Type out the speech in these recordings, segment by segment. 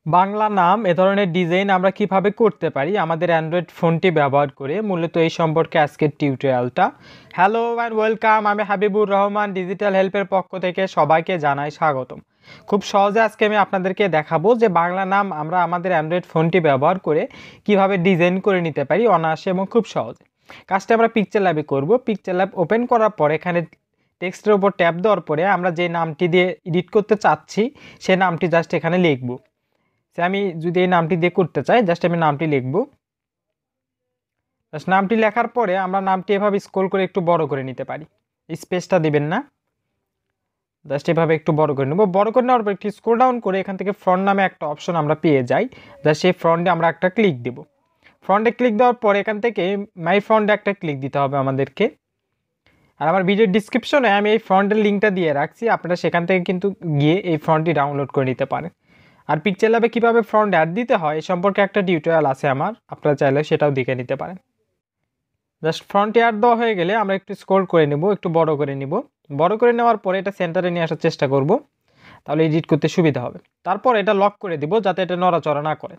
বাংলা নাম এ ধরনের ডিজাইন আমরা কিভাবে করতে পারি আমাদের অ্যান্ড্রয়েড ফোনটি ব্যবহার করে মূলত এই সম্পর্কে আজকের টিউটোরিয়ালটা। হ্যালো অ্যান্ড ওয়েলকাম, আমি হাবিবুর রহমান ডিজিটাল হেল্পের পক্ষ থেকে সবাইকে জানাই স্বাগতম। খুব সহজে আজকে আমি আপনাদেরকে দেখাবো যে বাংলা নাম আমরা আমাদের অ্যান্ড্রয়েড ফোনটি ব্যবহার করে কিভাবে ডিজাইন করে নিতে পারি অনায়াসে এবং খুব সহজে। কাজটা আমরা পিকচার ল্যাবে করব। পিকচার ল্যাব ওপেন করার পর এখানে টেক্সটের উপর ট্যাপ দেওয়ার পরে আমরা যে নামটি দিয়ে এডিট করতে চাচ্ছি সেই নামটি জাস্ট এখানে লিখব। আমি যদি এই নামটি দিয়ে করতে চাই, জাস্ট আমি নামটি লিখব। জাস্ট নামটি লেখার পরে আমরা নামটি এভাবে স্ক্রল করে একটু বড় করে নিতে পারি, স্পেসটা দিবেন না, জাস্ট এভাবে একটু বড় করে নেব। বড় করে নেওয়ার পর একটু স্ক্রল ডাউন করে এখান থেকে ফ্রন্ট নামে একটা অপশন আমরা পেয়ে যাই। জাস্ট সেই ফ্রন্টে আমরা একটা ক্লিক দেব। ফ্রন্টে ক্লিক দেওয়ার পরে এখান থেকে মাই ফ্রন্টে একটা ক্লিক দিতে হবে আমাদেরকে। আর আমার ভিডিওর ডিসক্রিপশনে আমি এই ফ্রন্টের লিঙ্কটা দিয়ে রাখছি, আপনারা সেখান থেকে কিন্তু গিয়ে এই ফ্রন্টটি ডাউনলোড করে নিতে পারেন। আর পিকচার ল্যাবে কীভাবে ফ্রন্ট অ্যাড দিতে হয় এ সম্পর্কে একটা টিউটোরিয়াল আছে আমার, আপনারা চাইলে সেটাও দেখে নিতে পারেন। জাস্ট ফ্রন্টে অ্যাড দেওয়া হয়ে গেলে আমরা একটু স্ক্রল করে নেব, একটু বড় করে নিব। বড় করে নেওয়ার পরে এটা সেন্টারে নিয়ে আসার চেষ্টা করব, তাহলে এডিট করতে সুবিধা হবে। তারপর এটা লক করে দিব যাতে এটা নড়াচড়া না করে।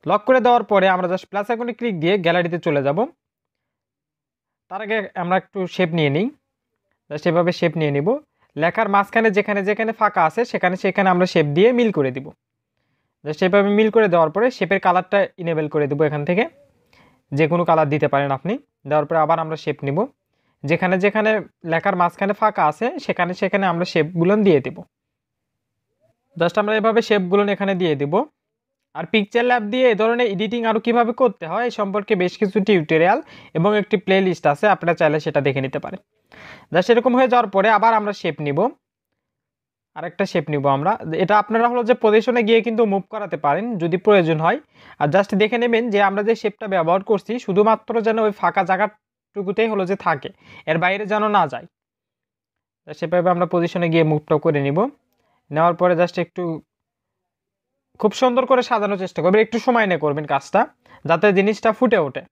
লক করে দেওয়ার পরে আমরা জাস্ট প্লাস আইকনে ক্লিক দিয়ে গ্যালারিতে চলে যাব। তার আগে আমরা একটু শেপ নিয়ে নিই, জাস্ট এভাবে শেপ নিয়ে নিব। লেখার মাঝখানে যেখানে যেখানে ফাঁকা আছে সেখানে আমরা শেপ দিয়ে মিল করে দিব। জাস্ট এভাবে মিল করে দেওয়ার পরে শেপের কালারটা ইনেবল করে দেবো। এখান থেকে যে কোনো কালার দিতে পারেন আপনি। দেওয়ার পরে আবার আমরা শেপ নিব, যেখানে যেখানে লেখার মাঝখানে ফাঁকা আছে সেখানে আমরা শেপগুলো দিয়ে দেব। জাস্ট আমরা এভাবে শেপগুলো এখানে দিয়ে দেব। আর পিকচার ল্যাব দিয়ে এ ধরনের এডিটিং আরও কীভাবে করতে হয় এই সম্পর্কে বেশ কিছু টিউটোরিয়াল এবং একটি প্লে লিস্ট আছে, আপনারা চাইলে সেটা দেখে নিতে পারেন। জাস্ট এরকম হয়ে যাওয়ার পরে আবার আমরা শেপ নিব, আরেকটা শেপ নিব আমরা। এটা আপনারা হলো যে পজিশনে গিয়ে কিন্তু মুভ করাতে পারেন যদি প্রয়োজন হয়। আর জাস্ট দেখে নেবেন যে আমরা যে শেপটা ব্যবহার করছি শুধুমাত্র যেন ওই ফাঁকা জায়গাটুকুতেই হলো যে থাকে, এর বাইরে যেন না যায়। সেভাবে আমরা পজিশনে গিয়ে মুভটা করে নিব। নেওয়ার পরে জাস্ট একটু খুব সুন্দর করে সাজানোর চেষ্টা করবেন, একটু সময় নিয়ে করবেন কাজটা যাতে জিনিসটা ফুটে ওঠে।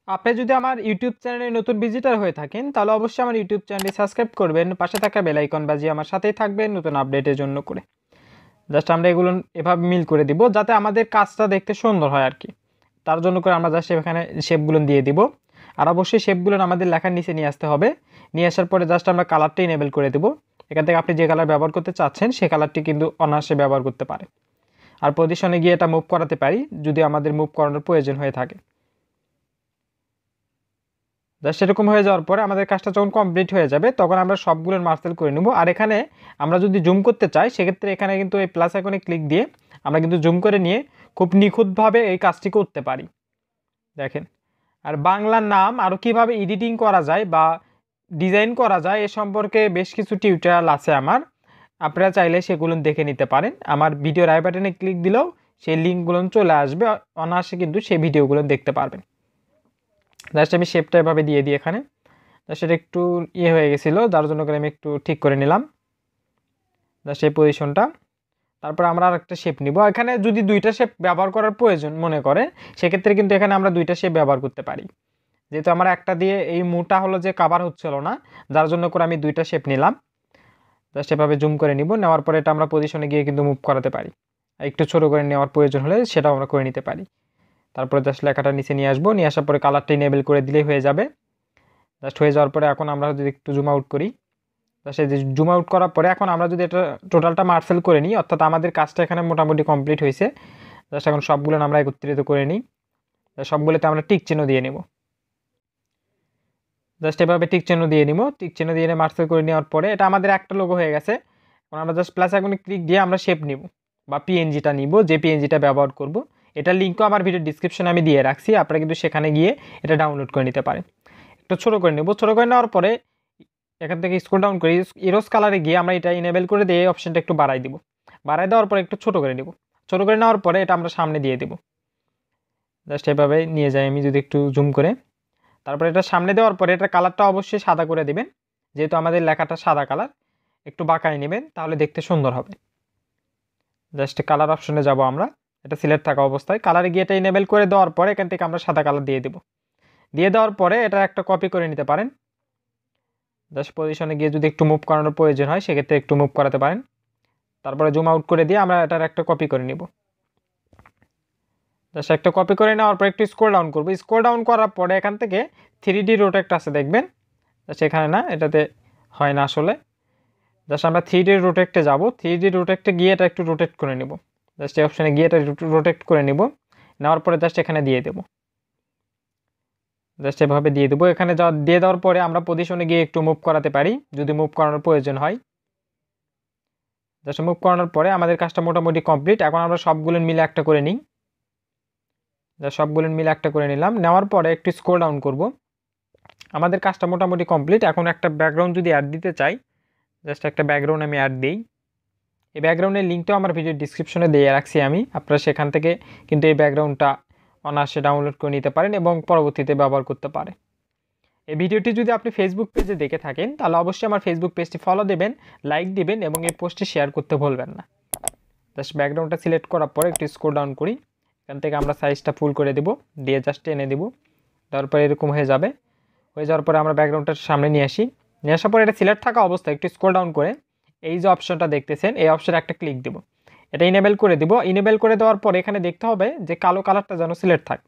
আপনি যদি আমার ইউটিউব চ্যানেলে নতুন ভিজিটার হয়ে থাকেন তাহলে অবশ্যই আমার ইউটিউব চ্যানেলটি সাবস্ক্রাইব করবেন, পাশে থাকা বেল আইকন বাজিয়ে আমার সাথেই থাকবেন নতুন আপডেটের জন্য করে। জাস্ট আমরা এগুলো এভাবে মিল করে দিব যাতে আমাদের কাজটা দেখতে সুন্দর হয় আর কি। তার জন্য করে আমরা জাস্ট এখানে শেপগুলো দিয়ে দিব। আর অবশ্যই শেপগুলো আমাদের লেখার নিচে নিয়ে আসতে হবে। নিয়ে আসার পরে জাস্ট আমরা কালারটা ইনেবল করে দেব। এখান থেকে আপনি যে কালার ব্যবহার করতে চাচ্ছেন সে কালারটি কিন্তু অনায়াসে ব্যবহার করতে পারে। আর পজিশনে গিয়ে এটা মুভ করাতে পারি যদি আমাদের মুভ করানোর প্রয়োজন হয়ে থাকে। জাস্ট এরকম হয়ে যাওয়ার পরে আমাদের কাজটা যখন কমপ্লিট হয়ে যাবে তখন আমরা সবগুলোর মার্সেল করে নেব। আর এখানে আমরা যদি জুম করতে চাই সেক্ষেত্রে এখানে কিন্তু এই প্লাস আইকনে ক্লিক দিয়ে আমরা কিন্তু জুম করে নিয়ে খুব নিখুঁতভাবে এই কাজটি করতে পারি, দেখেন। আর বাংলার নাম আরও কীভাবে এডিটিং করা যায় বা ডিজাইন করা যায় এ সম্পর্কে বেশ কিছু টিউটোরিয়াল আছে আমার, আপনারা চাইলে সেগুলো দেখে নিতে পারেন। আমার ভিডিওর আই বাটনে ক্লিক দিলেও সেই লিঙ্কগুলো চলে আসবে, অনায়াসে কিন্তু সেই ভিডিওগুলো দেখতে পারবেন। জাস্ট আমি শেপটা এভাবে দিয়ে দিই এখানে। জাস্ট এটা একটু হয়ে গেছিলো, যার জন্য করে আমি একটু ঠিক করে নিলাম জাস্ট এই পজিশনটা। তারপর আমরা আর একটা শেপ নিব। এখানে যদি দুইটা শেপ ব্যবহার করার প্রয়োজন মনে করে সেক্ষেত্রে কিন্তু এখানে আমরা দুইটা শেপ ব্যবহার করতে পারি। যেহেতু আমার একটা দিয়ে এই মুটা হলো যে কাভার হচ্ছিল না, যার জন্য করে আমি দুইটা শেপ নিলাম। জাস্ট এভাবে জুম করে নিব। নেওয়ার পরে এটা আমরা পজিশনে গিয়ে কিন্তু মুভ করাতে পারি। একটু ছোটো করে নেওয়ার প্রয়োজন হলে সেটাও আমরা করে নিতে পারি। তারপরে জাস্ট লেখাটা নিচে নিয়ে আসবো, নিয়ে আসার পরে কালারটা ইনেবল করে দিলেই হয়ে যাবে। জাস্ট হয়ে যাওয়ার পরে এখন আমরা যদি একটু জুম আউট করি, জাস্ট এই যে জুম আউট করার পরে এখন আমরা যদি এটা টোটালটা মার্সেল করে নিই, অর্থাৎ আমাদের কাজটা এখানে মোটামুটি কমপ্লিট হয়েছে। জাস্ট এখন সবগুলো আমরা একত্রিত করে নিই, সবগুলোতে আমরা টিক চিহ্ন দিয়ে নেব। জাস্ট এভাবে টিক চিহ্ন দিয়ে নিব। টিক চিহ্ন দিয়ে মার্সেল করে নেওয়ার পরে এটা আমাদের একটা লোগো হয়ে গেছে। এখন আমরা জাস্ট প্লাস আইকনে ক্লিক দিয়ে আমরা শেপ নিব বা পিএনজিটা নিব, যে পিএনজিটা ব্যবহার করব। এটা লিঙ্কও আমার ভিডিও ডিসক্রিপশনে আমি দিয়ে রাখছি, আপনারা কিন্তু সেখানে গিয়ে এটা ডাউনলোড করে নিতে পারেন। একটু ছোটো করে নেব। ছোটো করে নেওয়ার পরে এখান থেকে স্ক্রল ডাউন করে ইরোস কালারে গিয়ে আমরা এটা ইনেবল করে দিয়ে অপশনটা একটু বাড়াই দিব। বাড়াই দেওয়ার পরে একটু ছোটো করে নেব। ছোটো করে নেওয়ার পরে এটা আমরা সামনে দিয়ে দেব। জাস্ট এভাবে নিয়ে যাই আমি যদি একটু জুম করে। তারপরে এটা সামনে দেওয়ার পরে এটা কালারটা অবশ্যই সাদা করে দিবেন, যেহেতু আমাদের লেখাটা সাদা কালার। একটু বাঁকায় নেবেন তাহলে দেখতে সুন্দর হবে। জাস্ট কালার অপশনে যাব আমরা, এটা সিলেক্ট থাকা অবস্থায় কালারে গিয়ে এটা ইনেবল করে দেওয়ার পরে এখান থেকে আমরা সাদা কালার দিয়ে দেব। দিয়ে দেওয়ার পরে এটা একটা কপি করে নিতে পারেন। জাস্ট পজিশনে গিয়ে যদি একটু মুভ করানোর প্রয়োজন হয় সেক্ষেত্রে একটু মুভ করাতে পারেন। তারপরে জুম আউট করে দিয়ে আমরা এটার একটা কপি করে নিব। জাস্ট একটা কপি করে নেওয়ার পর একটু স্ক্রল ডাউন করব। স্ক্রল ডাউন করার পরে এখান থেকে 3D রোটেট আছে দেখবেন, জাস্ট এখানে না, এটাতে হয় না আসলে। জাস্ট আমরা 3D রোটেটে যাব। 3D রোটেটে গিয়ে এটা একটু রোটেট করে নিব। জাস্ট এই অপশানে গিয়ে এটা রোটেট করে নিব। নেওয়ার পরে জাস্ট এখানে দিয়ে দেব। জাস্ট এভাবে দিয়ে দেবো। এখানে দিয়ে দেওয়ার পরে আমরা পজিশনে গিয়ে একটু মুভ করাতে পারি যদি মুভ করানোর প্রয়োজন হয়। জাস্ট মুভ করানোর পরে আমাদের কাজটা মোটামুটি কমপ্লিট। এখন আমরা সবগুলো মিলে একটা করে নিই। জাস্ট সবগুলো মিলে একটা করে নিলাম। নেওয়ার পরে একটু স্ক্রল ডাউন করব। আমাদের কাজটা মোটামুটি কমপ্লিট। এখন একটা ব্যাকগ্রাউন্ড যদি অ্যাড দিতে চাই, জাস্ট একটা ব্যাকগ্রাউন্ড আমি অ্যাড দিই। এই ব্যাকগ্রাউন্ডের লিঙ্কটাও আমার ভিডিও ডিসক্রিপশনে দিয়ে রাখছি আমি, আপনারা সেখান থেকে কিন্তু এই ব্যাকগ্রাউন্ডটা অনায়াসে ডাউনলোড করে নিতে পারেন এবং পরবর্তীতে ব্যবহার করতে পারেন। এই ভিডিওটি যদি আপনি ফেসবুক পেজে দেখে থাকেন তাহলে অবশ্যই আমার ফেসবুক পেজটি ফলো দেবেন, লাইক দিবেন এবং এই পোস্টটি শেয়ার করতে ভুলবেন না। জাস্ট ব্যাকগ্রাউন্ডটা সিলেক্ট করার পরে একটু স্ক্রল ডাউন করি। এখান থেকে আমরা সাইজটা ফুল করে দেব, দিয়ে জাস্ট টেনে দেব। তারপর এরকম হয়ে যাবে। হয়ে যাওয়ার পরে আমরা ব্যাকগ্রাউন্ডটার সামনে নিয়ে আসি। নিয়ে আসার পরে এটা সিলেক্ট থাকা অবস্থায় একটু স্ক্রল ডাউন করে এই যে অপশনটা দেখতেছেন এই অপশনে একটা ক্লিক দেব। এটা ইনেবল করে দেব। ইনেবল করে দেওয়ার পর এখানে দেখতে হবে যে কালো কালারটা যেন সিলেক্ট থাকে।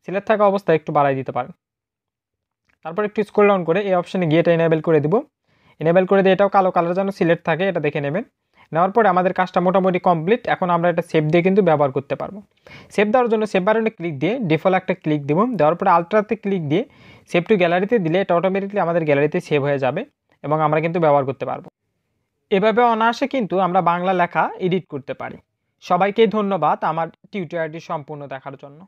সিলেক্ট থাকা অবস্থায় একটু বাড়াই দিতে পারেন। তারপর একটু স্ক্রল ডাউন করে এই অপশনে গিয়ে এটা ইনেবল করে দেব। ইনেবল করে দিয়ে এটাও কালো কালার যেন সিলেক্ট থাকে এটা দেখে নেবেন। নেওয়ার পরে আমাদের কাজটা মোটামুটি কমপ্লিট। এখন আমরা এটা সেভ দিয়ে কিন্তু ব্যবহার করতে পারবো। সেভ দেওয়ার জন্য সেভ বাটনে ক্লিক দিয়ে ডিফল্ট একটা ক্লিক দেব। দেওয়ার পরে আলট্রাতে ক্লিক দিয়ে সেভ টু গ্যালারিতে দিলে এটা অটোমেটিকলি আমাদের গ্যালারিতে সেভ হয়ে যাবে এবং আমরা কিন্তু ব্যবহার করতে পারবো। এভাবে অনায়াসে কিন্তু আমরা বাংলা লেখা এডিট করতে পারি। সবাইকে ধন্যবাদ আমার টিউটোরিয়ালটি সম্পূর্ণ দেখার জন্য।